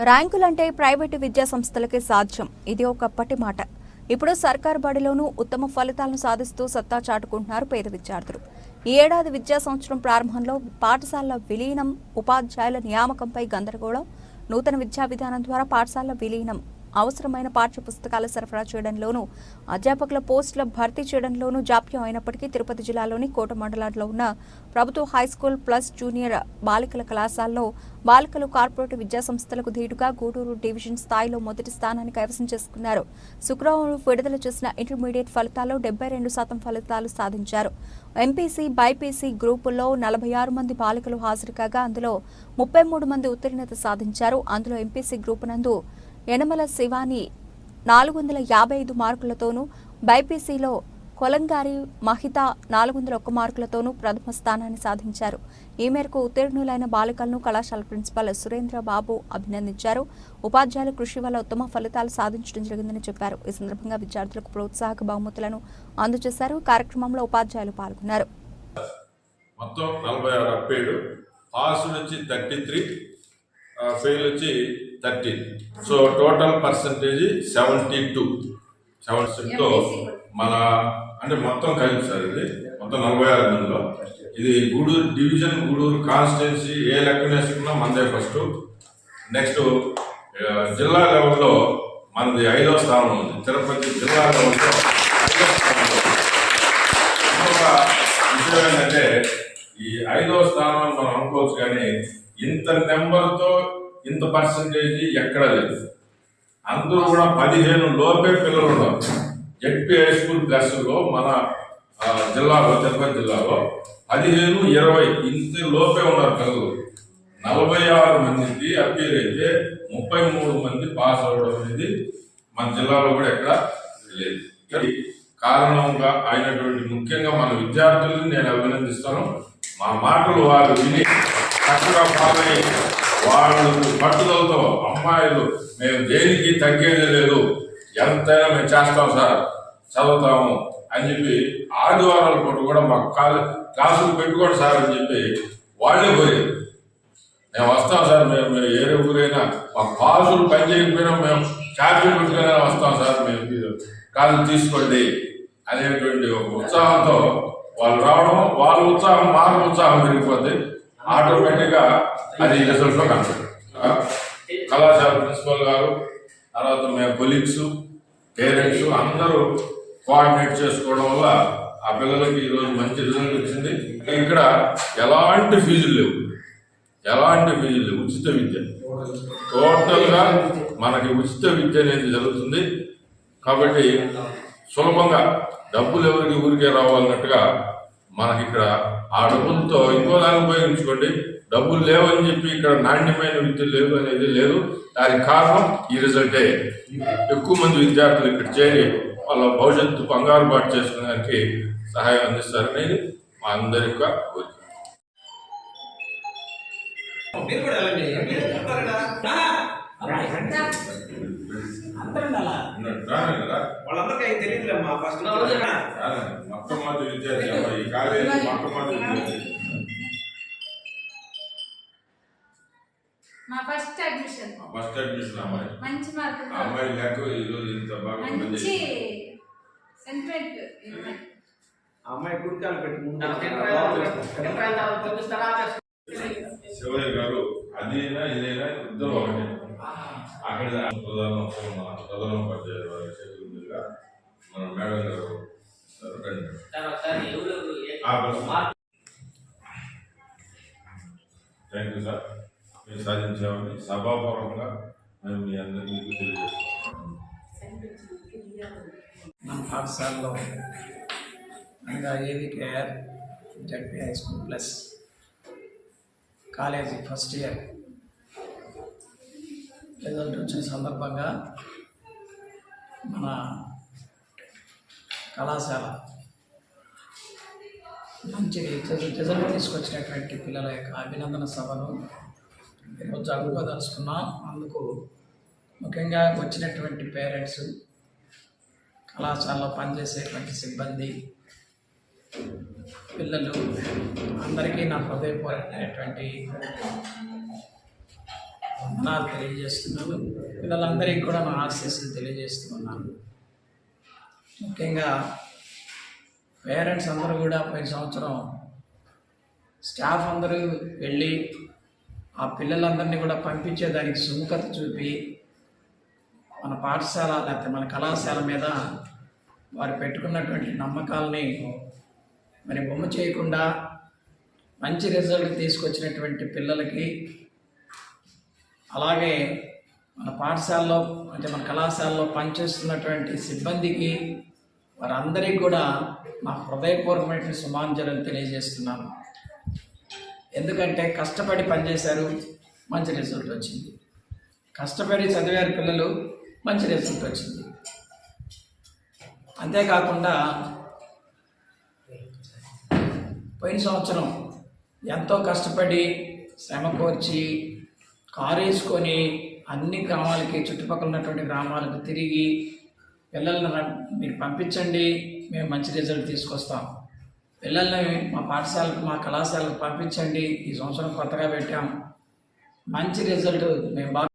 ర్యాంకులంటే private విద్యా సంస్థలకే సాధ్యం. ఇది ఒకప్పటి మాట. ఇప్పుడు సర్కారు బడిలోనూ ఉత్తమ ఫలితాలను సాధిస్తూ సత్తా చాటుకుంటున్నారు పేద విద్యార్థులు. ఈ ఏడాది విద్యా సంవత్సరం ప్రారంభంలో పాఠశాలల విలీనం, ఉపాధ్యాయుల నియామకంపై గందరగోళం, నూతన విద్యా విధానం ద్వారా పాఠశాలల విలీనం, అవసరమైన పాఠ్య పుస్తకాలు సరఫరా చేయడంలోనూ, అధ్యాపకుల పోస్టుల భర్తీ చేయడంలోనూ జాప్యం అయినప్పటికీ తిరుపతి జిల్లాలోని కోట మండలంలో ఉన్న ప్రభుత్వ హైస్కూల్ ప్లస్ జూనియర్ బాలికల కళాశాలలో బాలికలు కార్పొరేట్ విద్యా సంస్థలకు ధీటుగా గూడూరు డివిజన్ స్థాయిలో మొదటి స్థానాన్ని కైవసం చేసుకున్నారు. శుక్రవారం విడుదల చేసిన ఇంటర్మీడియట్ ఫలితాల్లో 72% ఫలితాలు సాధించారు. ఎంపీసీ, బైపీసీ గ్రూపుల్లో 46 మంది బాలికలు హాజరు కాగా అందులో 33 మంది ఉత్తీర్ణత సాధించారు. అందులో ఎంపీసీ గ్రూపు నందు యనమల శివాని 455 మార్కులతోనూ, బైపీసీలో కొలంగారి మహిత 401 మార్కులతోనూ ప్రథమ స్థానాన్ని సాధించారు. ఈ మేరకు ఉత్తీర్ణులైన బాలికలను కళాశాల ప్రిన్సిపల్ సురేంద్ర బాబు అభినందించారు. ఉపాధ్యాయుల కృషి వల్ల ఉత్తమ ఫలితాలు సాధించడం జరిగిందని చెప్పారు. ఈ సందర్భంగా విద్యార్థులకు ప్రోత్సాహక బహుమతులను అందజేశారు. కార్యక్రమంలో ఉపాధ్యాయులు పాల్గొన్నారు. మొత్తం 46 అప్పేడు, పాస్ వచ్చి 33, ఫెయిల్ వచ్చి 13. సో టోటల్ పర్సంటేజ్ 72%తో మన అంటే మొత్తం కలిపి సార్ ఇది మొత్తం 46 మందిలో ఇది గూడూరు డివిజన్, గూడూరు కాన్స్టిట్యున్సీ ఏ లెక్కన వేసుకున్నా మనదే ఫస్ట్. నెక్స్ట్ జిల్లా లెవెల్లో మనది 5వ స్థానం ఉంది. తిరుపతి జిల్లా లెవెల్లో 5వ స్థానంలో. ఇంకొక విషయం ఏంటంటే ఈ 5వ స్థానం మనం అనుకోవచ్చు, కానీ ఇంత నెంబర్తో ఇంత పర్సంటేజ్ ఎక్కడా లేదు. అందరూ కూడా 15 లోపే పిల్లలు ఉన్నారు. జెడ్పీ హై స్కూల్ ప్లస్లో మన జిల్లాలో, తిరుపతి జిల్లాలో 15, 20 ఇంత లోపే ఉన్నారు పిల్లలు. 46 మందికి అప్పీర్ అయితే 33 మంది పాస్ అవ్వడం అనేది మన జిల్లాలో కూడా ఎక్కడ లేదు. కారణంగా అయినటువంటి ముఖ్యంగా మన విద్యార్థులను నేను అభినందిస్తాను. మా మాటలు వారు విని చక్కగా ఫాలో అయ్యి వాళ్ళు పట్టుదలతో అమ్మాయిలు మేము దేనికి తగ్గేది లేదు, ఎంతైనా మేము చేస్తాం సార్, చదువుతాము అని చెప్పి ఆదివారాల పూట కూడా మా క్లాసులు పెట్టుకోండి సార్ అని చెప్పి వాళ్ళే కోరారు. మేము వస్తాం సార్, మేము ఏ ఊరైనా మా క్లాసులు పని చేయకపోయినా మేము ఛార్జీలు పెట్టుకునే వస్తాం సార్, మేము క్లాసులు తీసుకోండి అనేటువంటి ఒక ఉత్సాహంతో వాళ్ళు రావడం, వాళ్ళ ఉత్సాహం మాకు ఉత్సాహం పెరిగిపోద్ది. ఆటోమేటిక్గా అది రిజల్ట్లో కనపడుతుంది. కళాశాల ప్రిన్సిపల్ గారు, తర్వాత మేము కొలీగ్స్, పేరెంట్స్ అందరూ కోఆర్డినేట్ చేసుకోవడం వల్ల ఆ పిల్లలకి ఈరోజు మంచి రిజల్ట్ వచ్చింది. ఇక్కడ ఎలాంటి ఫీజులు లేవు, ఉచిత విద్య. టోటల్గా మనకి ఉచిత విద్య అనేది జరుగుతుంది. కాబట్టి సులభంగా డబ్బులు ఎవరికి ఊరికే రావాలన్నట్టుగా మనకి ఇక్కడ ఆ డబ్బులతో ఇంకో దాన్ని ఉపయోగించుకోండి. డబ్బులు లేవని చెప్పి ఇక్కడ నాణ్యమైన విద్య లేవు అనేది లేదు. దానికి కారణం ఈ రిజల్టే. ఎక్కువ మంది విద్యార్థులు ఇక్కడ చేరి వాళ్ళ భవిష్యత్తు బంగారు బాటు చేసుకోవడానికి సహాయం అందిస్తారనేది మా అందరి యొక్క కోరిక. మొట్టమొదటి విద్యార్థి ఈ కాలేజీ మొట్టమొదటి విద్యార్థి ఫస్ట్ అడ్మిషన్ అమ్మాయి లేక ఈరోజు ఇంత బాగా అమ్మాయి గుడికాలు పెట్టి శివయ్య గారు అదేనా ఇదేనా ఇద్దరు ఒకటి. అక్కడ ప్రధాన ఉపాధ్యాయులు వారి చేతుల మీదుగా మన మేడం గారు థ్యాంక్ యూ సార్. మీరు సాధించామని సభాపూర్వకంగా మేము మీ అందరికీ తెలియజేస్తున్నాం. మన పాఠశాలలో అనగా ఏవికేఆర్ ZP high school plus college first year result వచ్చిన సందర్భంగా మన కళాశాల మంచి రిజల్ట్ తీసుకొచ్చినటువంటి పిల్లల యొక్క అభినందన సభను ఈరోజు జరుపుకోదలుచుకున్నాం. అందుకు ముఖ్యంగా వచ్చినటువంటి పేరెంట్స్, కళాశాలలో పనిచేసేటువంటి సిబ్బంది, పిల్లలు అందరికీ నా హృదయపూర్వకమైనటువంటి వందనాలు తెలియజేస్తున్నాను. పిల్లలందరికీ కూడా నా ఆశీస్సులు తెలియజేస్తున్నాను. ముఖ్యంగా పేరెంట్స్ అందరూ కూడా పోయిన సంవత్సరం స్టాఫ్ అందరూ వెళ్ళి ఆ పిల్లలందరినీ కూడా పంపించేదానికి సుముఖత చూపి మన పాఠశాల లేకపోతే మన కళాశాల మీద వారు పెట్టుకున్నటువంటి నమ్మకాలని మరి బొమ్మ చేయకుండా మంచి రిజల్ట్ తీసుకొచ్చినటువంటి పిల్లలకి, అలాగే మన పాఠశాలలో అంటే మన కళాశాలలో పనిచేస్తున్నటువంటి సిబ్బందికి వారందరికీ కూడా నా హృదయపూర్వకమైన శుభాంజలులు తెలియజేస్తున్నాను. ఎందుకంటే కష్టపడి పనిచేశారు, మంచి రిజల్ట్ వచ్చింది. కష్టపడి చదివారు పిల్లలు, మంచి రిజల్ట్ వచ్చింది. అంతేకాకుండా పోయిన సంవత్సరం ఎంతో కష్టపడి శ్రమ కోర్చి కారు వేసుకొని అన్ని గ్రామాలకి, చుట్టుపక్కల ఉన్నటువంటి గ్రామాలకు తిరిగి పిల్లల్ని మీరు పంపించండి, మేము మంచి రిజల్ట్ తీసుకొస్తాం, పిల్లల్ని మా పాఠశాలకు మా కళాశాలకు పంపించండి, ఈ సంవత్సరం కొత్తగా పెట్టాం, మంచి రిజల్ట్ మేము బాగా